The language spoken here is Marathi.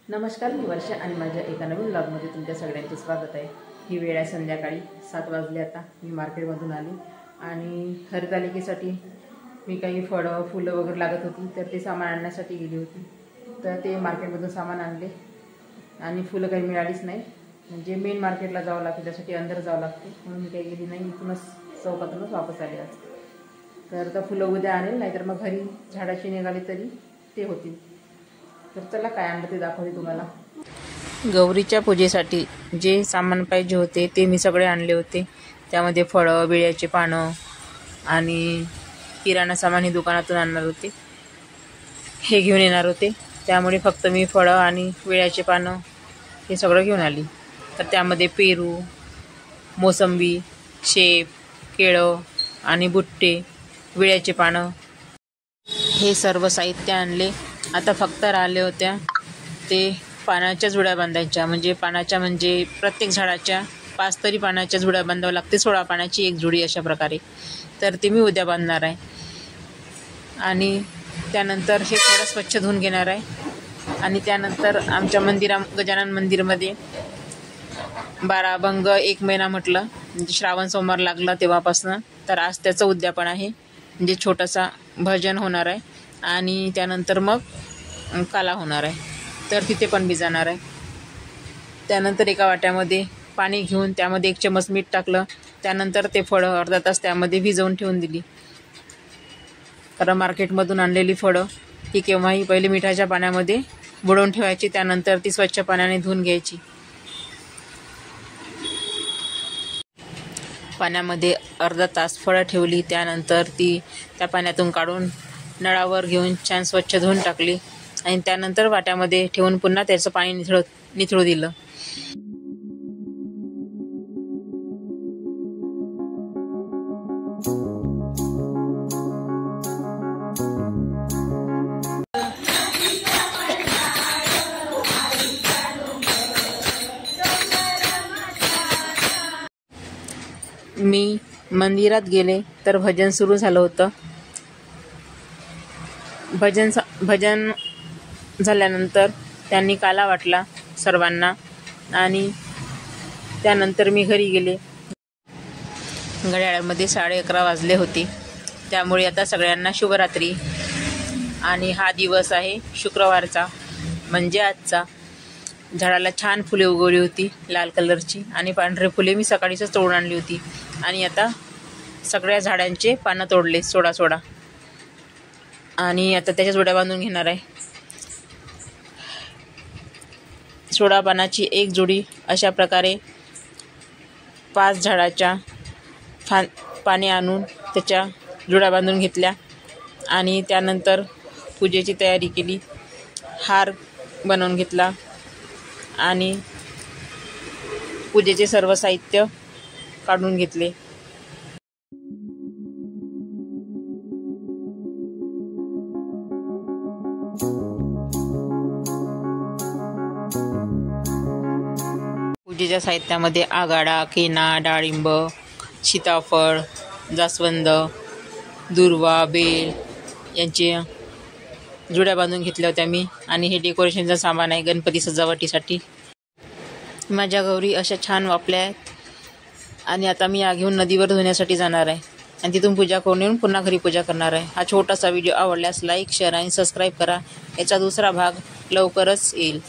नमस्कार, मी वर्षा आणि माझ्या एका नवीन ब्लॉगमध्ये तुमच्या सगळ्यांचे स्वागत आहे। ही वेळ आहे संध्याकाळी 7 वाजले। आता मी मार्केटमधून आली आणि हरतालिकेसाठी मी काही फळं फुलं वगैरे लागत होती, तर ते सामान आणण्यासाठी गेली होती। तर ते मार्केटमधून सामान आणले आणि फुलं काही मिळालीच नाही। म्हणजे मेन मार्केटला जावं लागतं, त्यासाठी अंदर जावं लागते, म्हणून मी काही गेली नाही। इथूनच चौकातूनच वापस आले आज। तर फुलं उद्या आणेल, नाहीतर मग घरी झाडाची निघाली तरी ते होतील। तर चला काय आणलं ते दाखवते तुम्हाला। गौरीच्या पूजेसाठी जे सामान पाहिजे होते ते मी सगळे आणले होते। त्यामध्ये फळं, विड्याचे पानं आणि किराणा सामान हे दुकानातून आणणार होते, हे घेऊन येणार होते। त्यामुळे फक्त मी फळं आणि विड्याचे पानं हे सगळं घेऊन आली। तर त्यामध्ये पेरू, मोसंबी, शेप, केळं आणि बुट्टे, विड्याचे पानं हे सर्व साहित्य आणले। आता फक्त राहिले होत्या ते पानाच्या जुड्या बांधायच्या। म्हणजे प्रत्येक झाडाच्या 5 तरी पानाच्या जुड्या बांधाव्या लागते, 16 पानाची एक जुडी अशा प्रकारे। तर ते मी उद्या बांधणार आहे आणि त्यानंतर हे थोडं स्वच्छ धुवून घेणार आहे। आणि त्यानंतर आमच्या गजानन मंदिरमध्ये 12 अभंग 1 महिना म्हटलं, म्हणजे श्रावण सोमवार लागला तेव्हापासून। तर आज त्याचं उद्यापन आहे, म्हणजे छोटासा भजन होणार आहे आणि त्यानंतर मग काला होणार आहे। तर तिथे पण मी जाणार आहे। त्यानंतर एका वाट्यामध्ये पाणी घेऊन त्यामध्ये 1 चमच मीठ टाकलं। त्यानंतर ते फळं अर्धा तास त्यामध्ये भिजवून ठेवून दिली। कारण मार्केटमधून आणलेली फळं ही केव्हाही पहिले मिठाच्या पाण्यामध्ये बुडवून ठेवायची, त्यानंतर ती स्वच्छ पाण्याने धुवून घ्यायची। पाण्यामध्ये अर्धा तास फळं ठेवली, त्यानंतर ती त्या पाण्यातून काढून नळावर घेऊन छान स्वच्छ धुवून टाकली आणि त्यानंतर वाट्यामध्ये ठेवून पुन्हा त्याचं पाणी निथळू दिलं। मी मंदिरात गेले तर भजन सुरू झालं होतं। भजन झाल्यानंतर त्यांनी काला वाटला सर्वांना आणि त्यानंतर मी घरी गेले। घड्याळामध्ये 11:30 वाजले होते। त्यामुळे आता सगळ्यांना शुभरात्री। आणि हा दिवस आहे शुक्रवारचा, म्हणजे आजचा। झाडाला छान फुले उगवली होती, लाल कलरची, आणि पांढरे फुले मी सकाळीच तोडून आणली होती। आणि आता सगळ्या झाडांचे पानं तोडले सोडा आणि आता त्याच्या जोड्या बांधून घेणार आहे। 16 पानाची एक जोडी अशा प्रकारे 5 झाडाच्या पाने आणून त्याच्या जोड्या बांधून घेतल्या आणि त्यानंतर पूजेची तयारी केली। हार बनवून घेतला आणि पूजेचे सर्व साहित्य काढून घेतले। पूजेच्या साहित्यामध्ये आगाडा, केना, डाळिंब, सीताफळ, जास्वंद, दुर्वा, बेल यांची जुड्या बांधून घेतल्या होत्या मी। आणि हे डेकोरेशनचं सामान आहे गणपती सजावटीसाठी। माझ्या गौरी अशा छान वापल्या आहेत आणि आता मी या घेऊन नदीवर धुण्यासाठी जाणार आहे आणि तिथून पूजा करून येऊन पुन्हा घरी पूजा करणार आहे। हा छोटासा व्हिडिओ आवडल्यास लाईक, शेअर आणि सबस्क्राईब करा। याचा दुसरा भाग लवकरच येईल।